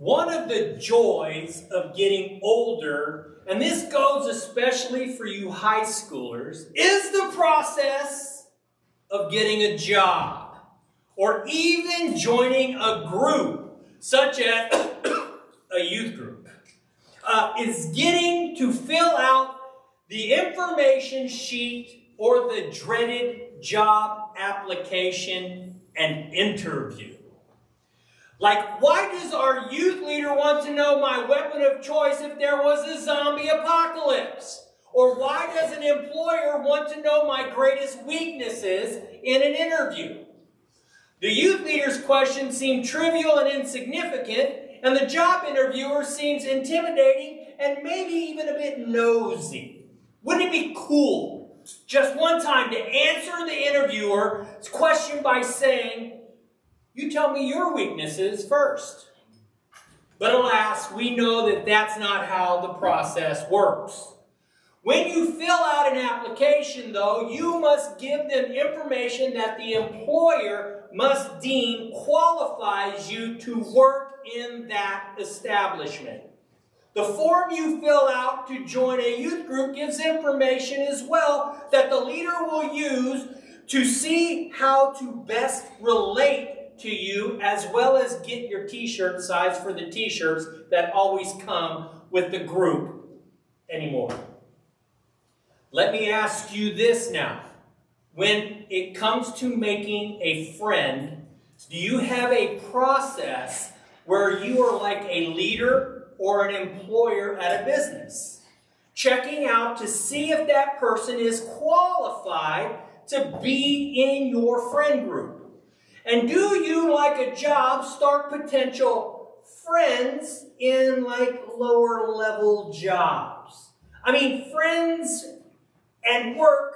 One of the joys of getting older, and this goes especially for you high schoolers, is the process of getting a job or even joining a group, such as a youth group, is getting to fill out the information sheet or the dreaded job application and interview. Like, why does our youth leader want to know my weapon of choice if there was a zombie apocalypse? Or why does an employer want to know my greatest weaknesses in an interview? The youth leader's questions seem trivial and insignificant, and the job interviewer seems intimidating and maybe even a bit nosy. Wouldn't it be cool, just one time, to answer the interviewer's question by saying, "You tell me your weaknesses first"? But alas, we know that that's not how the process works. When you fill out an application, though, you must give them information that the employer must deem qualifies you to work in that establishment. The form you fill out to join a youth group gives information as well that the leader will use to see how to best relate to you, as well as get your t-shirt size for the t-shirts that always come with the group anymore. Let me ask you this now. When it comes to making a friend, do you have a process where you are like a leader or an employer at a business, checking out to see if that person is qualified to be in your friend group? And do you, like a job, start potential friends in like lower level jobs? I mean, friends and work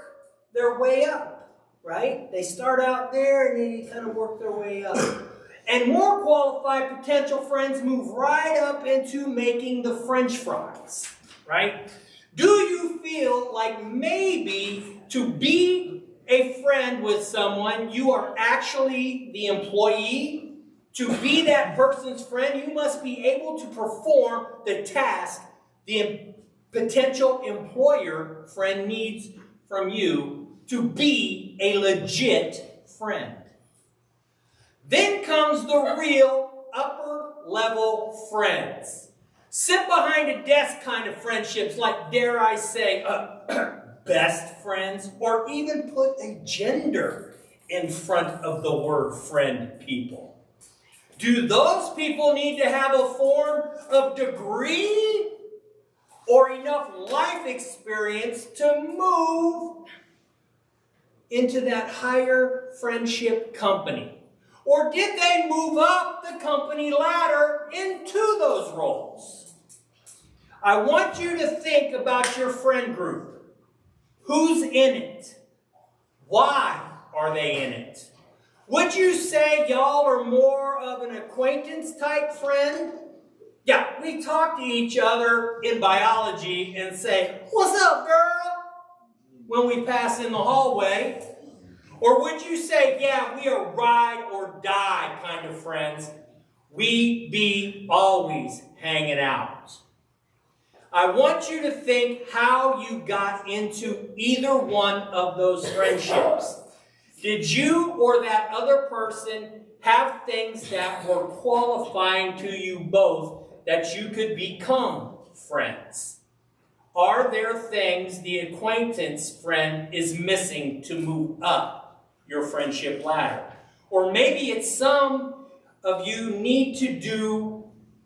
their way up, right? They start out there and then you kind of work their way up. And more qualified potential friends move right up into making the French fries, right? Do you feel like maybe to be a friend with someone, you are actually the employee? To be that person's friend, you must be able to perform the task the potential employer friend needs from you to be a legit friend. Then comes the real upper level friends. Sit behind a desk kind of friendships, like, dare I say, best friends, or even put a gender in front of the word friend people. Do those people need to have a form of degree or enough life experience to move into that higher friendship company? Or did they move up the company ladder into those roles? I want you to think about your friend group. Who's in it? Why are they in it? Would you say y'all are more of an acquaintance type friend? Yeah, we talk to each other in biology and say, "What's up, girl?" when we pass in the hallway. Or would you say, yeah, we are ride or die kind of friends. We be always hanging out. I want you to think how you got into either one of those friendships. Did you or that other person have things that were qualifying to you both that you could become friends? Are there things the acquaintance friend is missing to move up your friendship ladder? Or maybe it's some of you need to do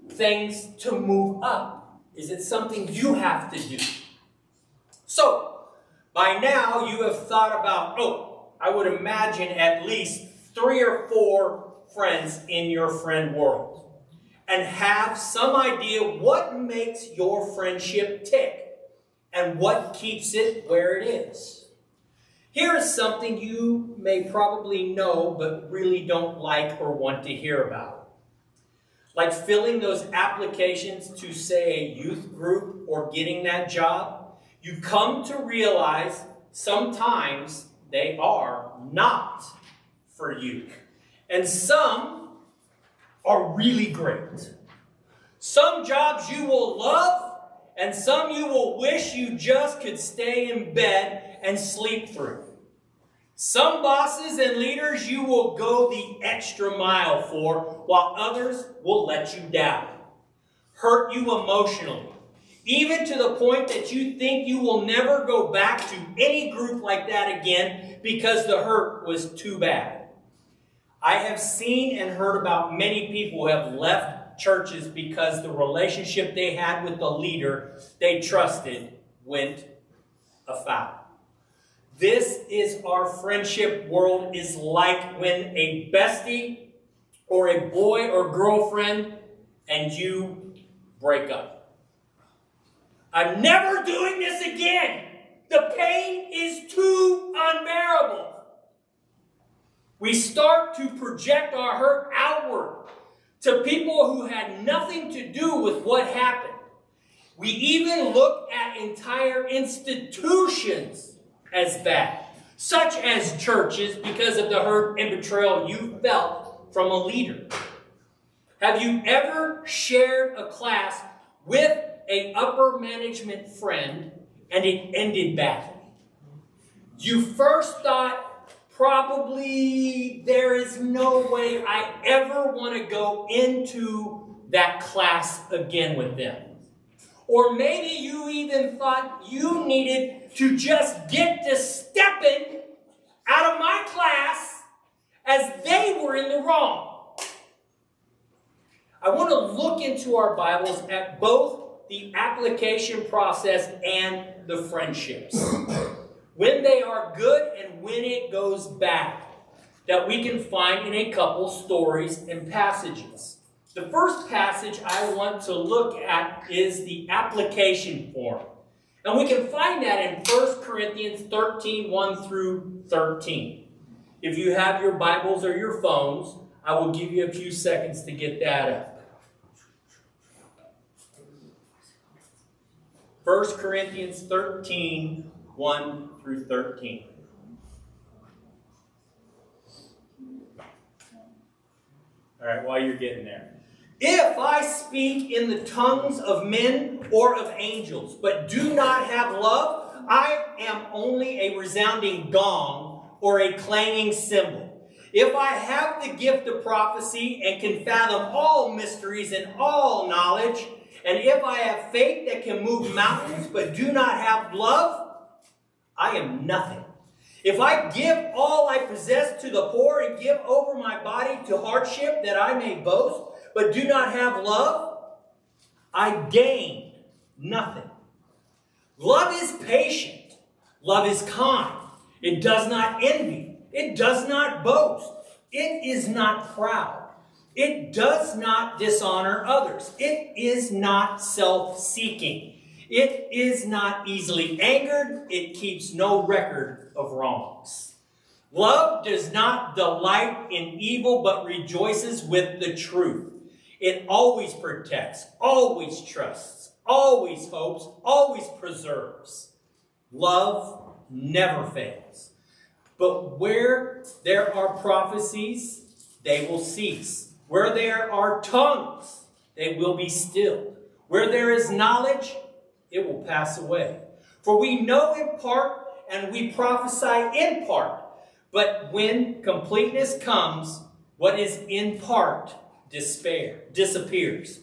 things to move up. Is it something you have to do? So, by now you have thought about, I would imagine at least 3 or 4 friends in your friend world, and have some idea what makes your friendship tick and what keeps it where it is. Here is something you may probably know but really don't like or want to hear about. Like filling those applications to, say, a youth group or getting that job, you come to realize sometimes they are not for you. And some are really great. Some jobs you will love, and some you will wish you just could stay in bed and sleep through. Some bosses and leaders you will go the extra mile for, while others will let you down, hurt you emotionally, even to the point that you think you will never go back to any group like that again because the hurt was too bad. I have seen and heard about many people who have left churches because the relationship they had with the leader they trusted went afoul. This is our friendship world is like when a bestie or a boy or girlfriend and you break up. I'm never doing this again. The pain is too unbearable. We start to project our hurt outward to people who had nothing to do with what happened. We even look at entire institutions as bad, such as churches, because of the hurt and betrayal you felt from a leader. Have you ever shared a class with an upper management friend and it ended badly? You first thought, probably there is no way I ever want to go into that class again with them. Or maybe you even thought you needed to just get to stepping out of my class as they were in the wrong. I want to look into our Bibles at both the application process and the friendships. When they are good and when it goes bad, that we can find in a couple stories and passages. The first passage I want to look at is the application form. And we can find that in 1 Corinthians 13, 1 through 13. If you have your Bibles or your phones, I will give you a few seconds to get that up. 1 Corinthians 13, 1 through 13. All right, while you're getting there. If I speak in the tongues of men or of angels, but do not have love, I am only a resounding gong or a clanging cymbal. If I have the gift of prophecy and can fathom all mysteries and all knowledge, and if I have faith that can move mountains but do not have love, I am nothing. If I give all I possess to the poor and give over my body to hardship that I may boast, but do not have love, I gain nothing. Love is patient. Love is kind. It does not envy. It does not boast. It is not proud. It does not dishonor others. It is not self-seeking. It is not easily angered. It keeps no record of wrongs. Love does not delight in evil, but rejoices with the truth. It always protects, always trusts, always hopes, always preserves. Love never fails. But where there are prophecies, they will cease. Where there are tongues, they will be stilled. Where there is knowledge, it will pass away. For we know in part and we prophesy in part. But when completeness comes, what is in part disappears.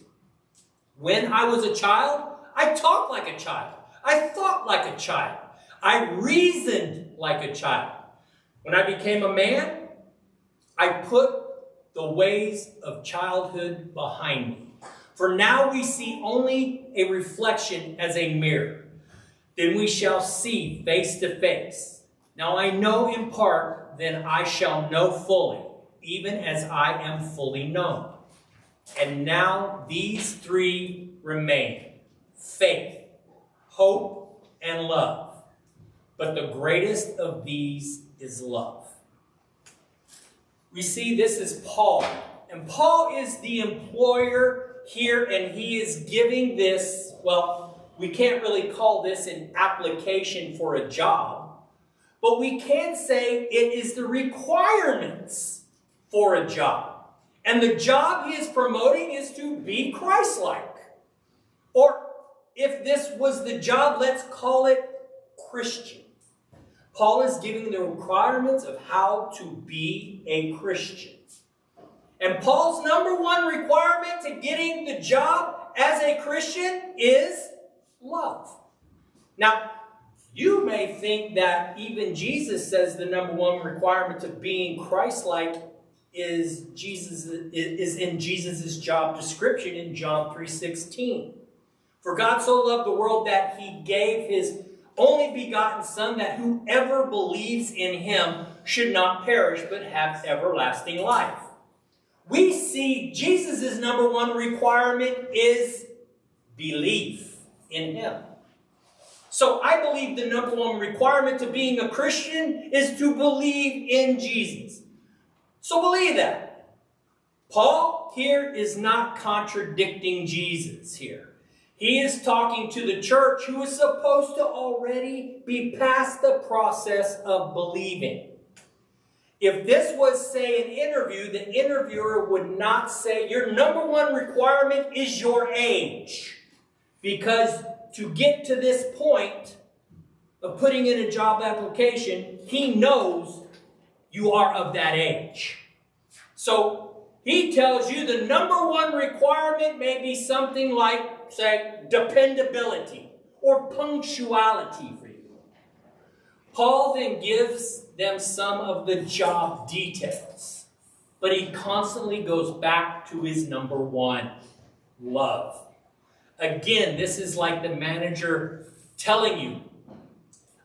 When I was a child, I talked like a child. I thought like a child. I reasoned like a child. When I became a man, I put the ways of childhood behind me. For now we see only a reflection as a mirror. Then we shall see face to face. Now I know in part, then I shall know fully, even as I am fully known. And now these three remain: faith, hope, and love. But the greatest of these is love. We see this is Paul. And Paul is the employer here, and he is giving this, well, we can't really call this an application for a job, but we can say it is the requirements for a job. And the job he is promoting is to be Christ-like. Or if this was the job, let's call it Christian. Paul is giving the requirements of how to be a Christian. And Paul's number one requirement to getting the job as a Christian is love. Now, you may think that even Jesus says the number one requirement of being Christ-like is in Jesus' job description in John 3:16. For God so loved the world that he gave his only begotten Son, that whoever believes in him should not perish but have everlasting life. We see Jesus' number one requirement is belief in him. So I believe the number one requirement to being a Christian is to believe in Jesus. So believe that. Paul here is not contradicting Jesus here. He is talking to the church who is supposed to already be past the process of believing. If this was, say, an interview, the interviewer would not say, your number one requirement is your age. Because to get to this point of putting in a job application, he knows you are of that age. So he tells you the number one requirement may be something like, say, dependability or punctuality for you. Paul then gives them some of the job details, but he constantly goes back to his number one, love. Again, this is like the manager telling you,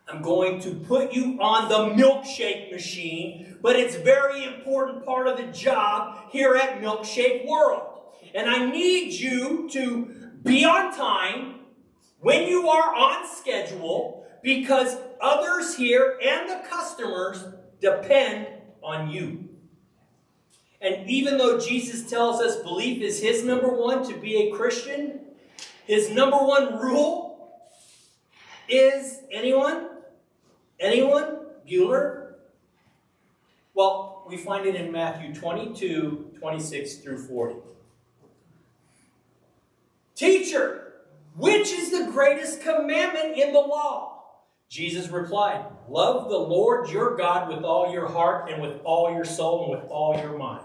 I'm going to put you on the milkshake machine, but it's a very important part of the job here at Milkshake World. And I need you to be on time when you are on schedule, because others here and the customers depend on you. And even though Jesus tells us belief is his number one to be a Christian, his number one rule is anyone? Anyone? Bueller? Well, we find it in Matthew 22, 26 through 40. Teacher, which is the greatest commandment in the law? Jesus replied, love the Lord your God with all your heart and with all your soul and with all your mind.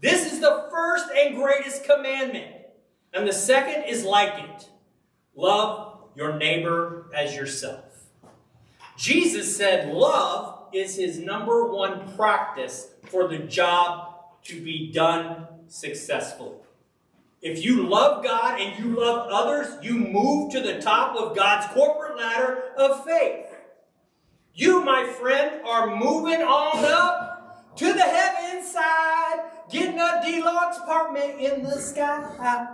This is the first and greatest commandment. And the second is like it. Love your neighbor as yourself. Jesus said love is his number one practice for the job to be done successfully. If you love God and you love others, you move to the top of God's corporate ladder of faith. You, my friend, are moving on up to the heaven side, getting a deluxe apartment in the sky.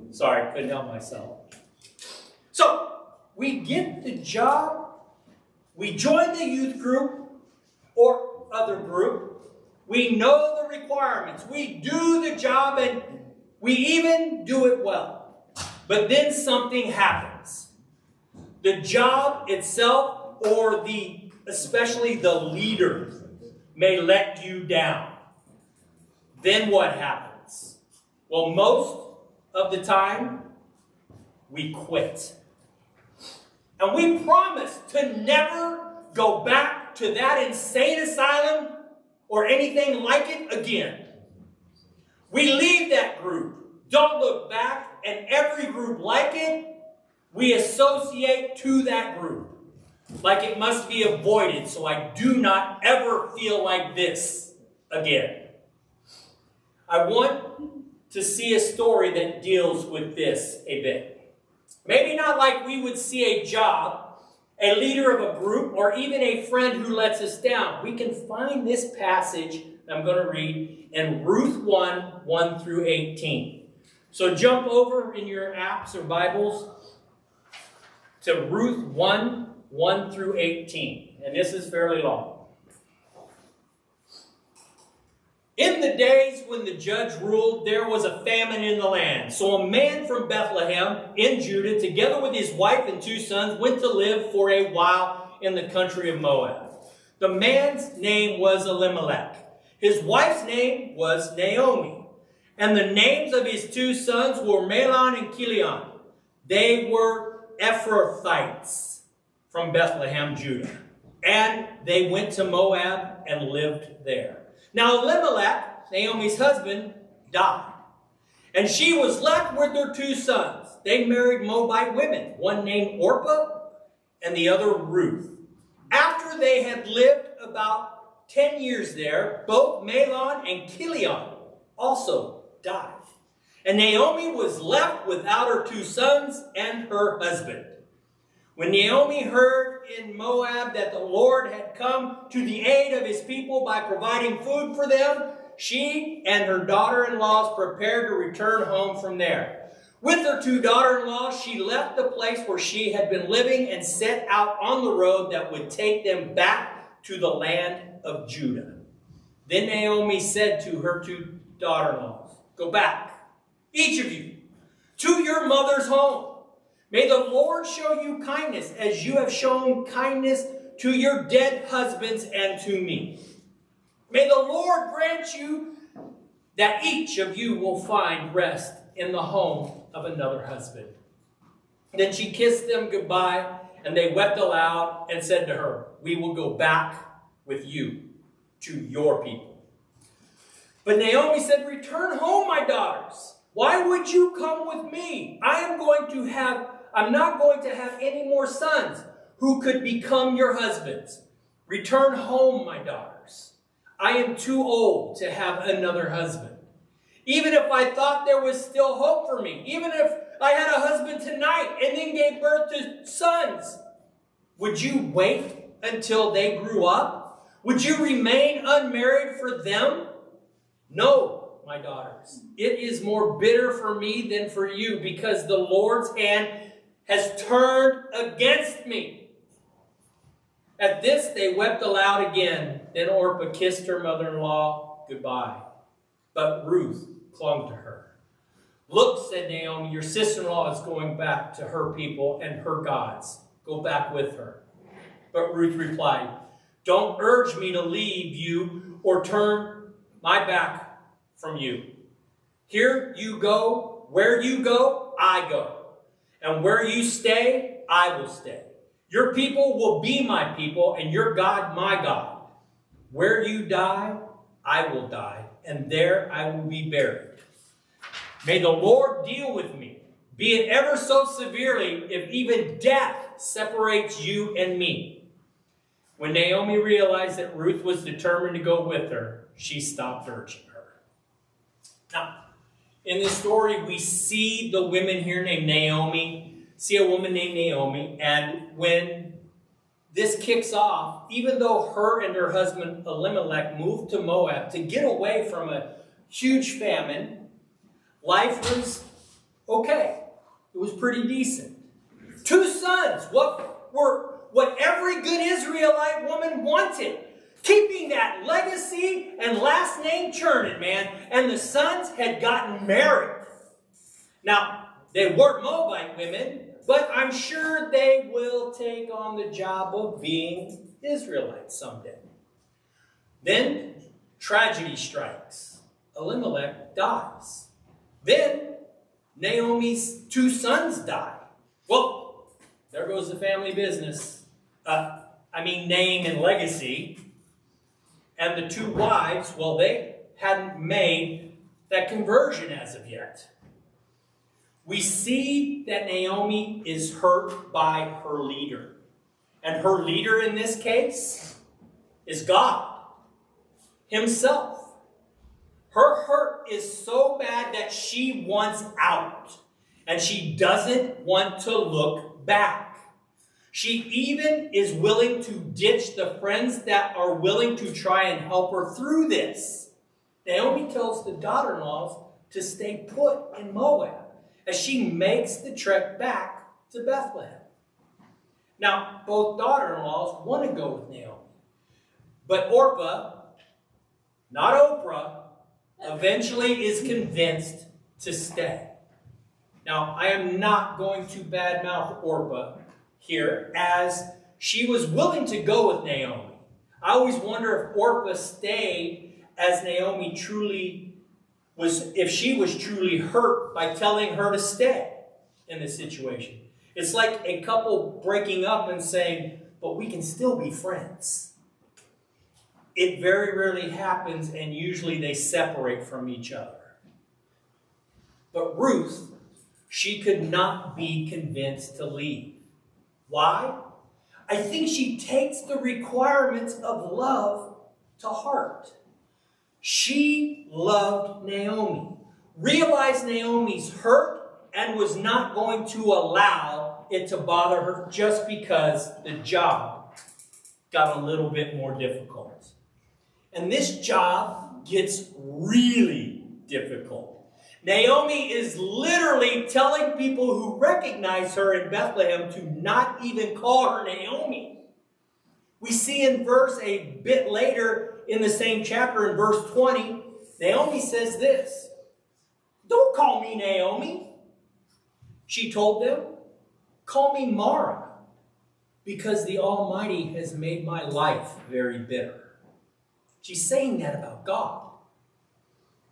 Sorry, couldn't help myself. So, we get the job, we join the youth group or other group, we know the requirements, we do the job, and we even do it well. But then something happens. The job itself, or especially the leader, may let you down. Then what happens? Well, most of the time, we quit. And we promise to never go back to that insane asylum or anything like it again. We leave that group, don't look back, and every group like it, we associate to that group. Like it must be avoided, so I do not ever feel like this again. I want to see a story that deals with this a bit. Maybe not like we would see a job, a leader of a group, or even a friend who lets us down. We can find this passage I'm going to read in Ruth 1, 1 through 18. So jump over in your apps or Bibles to Ruth 1, 1 through 18. And this is fairly long. In the days when the judge ruled, there was a famine in the land. So a man from Bethlehem in Judah, together with his wife and 2 sons, went to live for a while in the country of Moab. The man's name was Elimelech. His wife's name was Naomi, and the names of his two sons were Mahlon and Chilion. They were Ephrathites from Bethlehem, Judah, and they went to Moab and lived there. Now Elimelech, Naomi's husband, died, and she was left with her two sons. They married Moabite women, one named Orpah and the other Ruth. After they had lived about 10 years there, both Mahlon and Chilion also died. And Naomi was left without her two sons and her husband. When Naomi heard in Moab that the Lord had come to the aid of his people by providing food for them, she and her daughter-in-laws prepared to return home from there. With her two daughter-in-laws, she left the place where she had been living and set out on the road that would take them back to the land of Judah. Then Naomi said to her two daughter-in-laws, "Go back, each of you, to your mother's home. May the Lord show you kindness as you have shown kindness to your dead husbands and to me. May the Lord grant you that each of you will find rest in the home of another husband." Then she kissed them goodbye, and they wept aloud and said to her, "We will go back with you to your people." But Naomi said, "Return home, my daughters. Why would you come with me? I'm not going to have any more sons who could become your husbands. Return home, my daughters. I am too old to have another husband. Even if I thought there was still hope for me, even if I had a husband tonight and then gave birth to sons, would you wait until they grew up? Would you remain unmarried for them? No, my daughters, it is more bitter for me than for you, because the Lord's hand has turned against me." At this, they wept aloud again. Then Orpah kissed her mother-in-law goodbye, but Ruth clung to her. "Look," said Naomi, "your sister-in-law is going back to her people and her gods. Go back with her." But Ruth replied, "Don't urge me to leave you or turn my back from you. Here you go, where you go, I go. And where you stay, I will stay. Your people will be my people, and your God my God. Where you die, I will die, and there I will be buried. May the Lord deal with me, be it ever so severely, if even death separates you and me." When Naomi realized that Ruth was determined to go with her, she stopped urging her. Now, in this story, we see the women here named Naomi, see a woman named Naomi, and when this kicks off, even though her and her husband Elimelech moved to Moab to get away from a huge famine, life was okay. It was pretty decent. Two sons, what every good Israelite woman wanted. Keeping that legacy and last name churning, man. And the sons had gotten married. Now, they weren't Moabite women, but I'm sure they will take on the job of being Israelites someday. Then tragedy strikes. Elimelech dies. Then Naomi's two sons die. Well, there goes the family business. Name and legacy. And the two wives, well, they hadn't made that conversion as of yet. We see that Naomi is hurt by her leader. And her leader in this case is God himself. Her hurt is so bad that she wants out. And she doesn't want to look back. She even is willing to ditch the friends that are willing to try and help her through this. Naomi tells the daughter-in-laws to stay put in Moab as she makes the trek back to Bethlehem. Now, both daughter-in-laws want to go with Naomi. But Orpah, not Oprah, eventually is convinced to stay. Now, I am not going to badmouth Orpah here, as she was willing to go with Naomi. I always wonder if Orpah stayed as Naomi truly was, if she was truly hurt by telling her to stay in this situation. It's like a couple breaking up and saying, but we can still be friends. It very rarely happens, and usually they separate from each other. But Ruth, she could not be convinced to leave. Why? I think she takes the requirements of love to heart. She loved Naomi, realized Naomi's hurt, and was not going to allow it to bother her just because the job got a little bit more difficult. And this job gets really difficult. Naomi is literally telling people who recognize her in Bethlehem to not even call her Naomi. We see in verse a bit later in the same chapter, in verse 20, Naomi says this, "Don't call me Naomi." She told them, "Call me Mara, because the Almighty has made my life very bitter." She's saying that about God.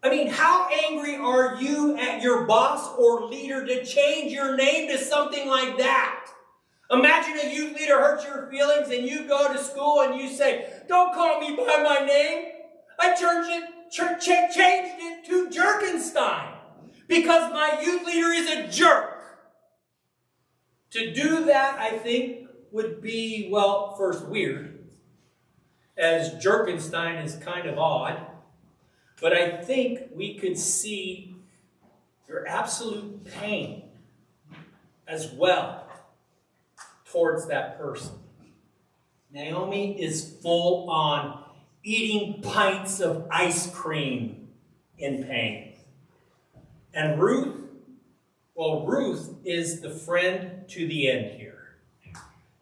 I mean, how angry are you at your boss or leader to change your name to something like that? Imagine a youth leader hurts your feelings and you go to school and you say, "Don't call me by my name." I changed it to Jerkenstein because my youth leader is a jerk. To do that, I think, would be, well, first weird, as Jerkenstein is kind of odd. But I think we could see your absolute pain as well towards that person. Naomi is full on eating pints of ice cream in pain. And Ruth is the friend to the end here.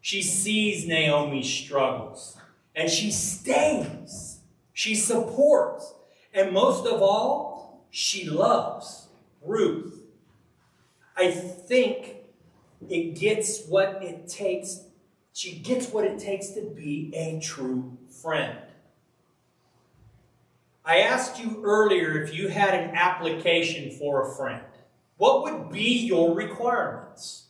She sees Naomi's struggles and she stays. She supports. And most of all, she loves Ruth. I think it gets what it takes. She gets what it takes to be a true friend. I asked you earlier if you had an application for a friend. What would be your requirements?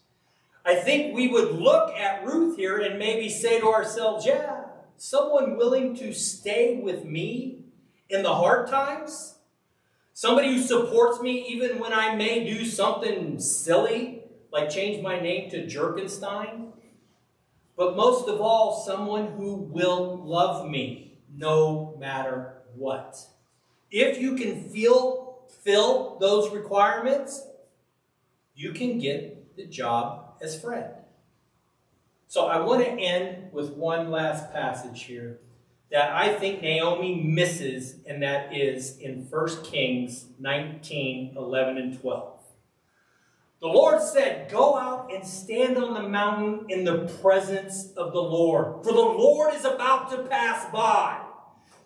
I think we would look at Ruth here and maybe say to ourselves, yeah, someone willing to stay with me in the hard times, somebody who supports me even when I may do something silly, like change my name to Jerkenstein. But most of all, someone who will love me no matter what. If you can fill those requirements, you can get the job as friend. So I want to end with one last passage here that I think Naomi misses, and that is in 1 Kings 19, 11 and 12. The Lord said, "Go out and stand on the mountain in the presence of the Lord, for the Lord is about to pass by."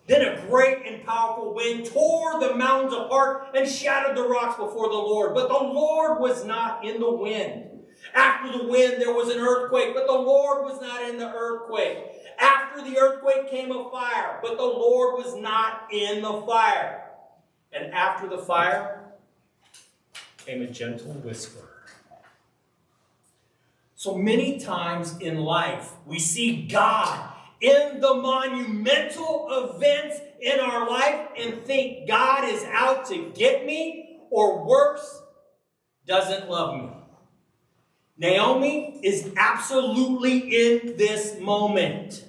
Then a great and powerful wind tore the mountains apart and shattered the rocks before the Lord. But the Lord was not in the wind. After the wind, there was an earthquake, but the Lord was not in the earthquake. After the earthquake came a fire, but the Lord was not in the fire. And after the fire came a gentle whisper. So many times in life, we see God in the monumental events in our life and think God is out to get me, or worse, doesn't love me. Naomi is absolutely in this moment.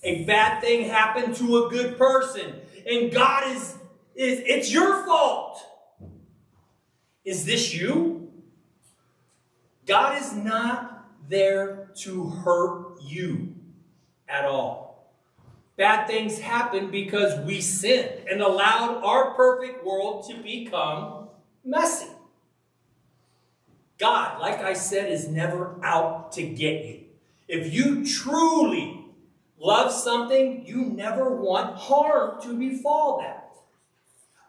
A bad thing happened to a good person, and God is it's your fault. Is this you? God is not there to hurt you at all. Bad things happen because we sinned and allowed our perfect world to become messy. God, like I said, is never out to get you. If you truly love something, you never want harm to befall that.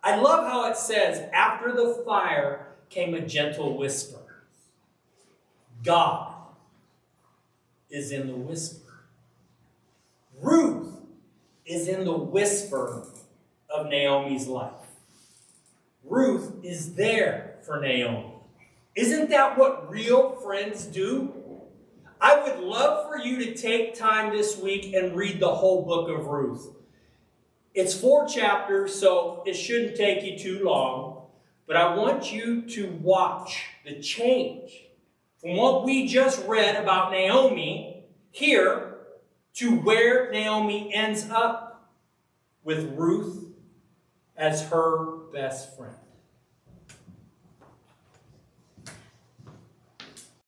I love how it says, after the fire came a gentle whisper. God is in the whisper. Ruth is in the whisper of Naomi's life. Ruth is there for Naomi. Isn't that what real friends do? I would love for you to take time this week and read the whole book of Ruth. It's 4 chapters, so it shouldn't take you too long. But I want you to watch the change from what we just read about Naomi here to where Naomi ends up with Ruth as her best friend.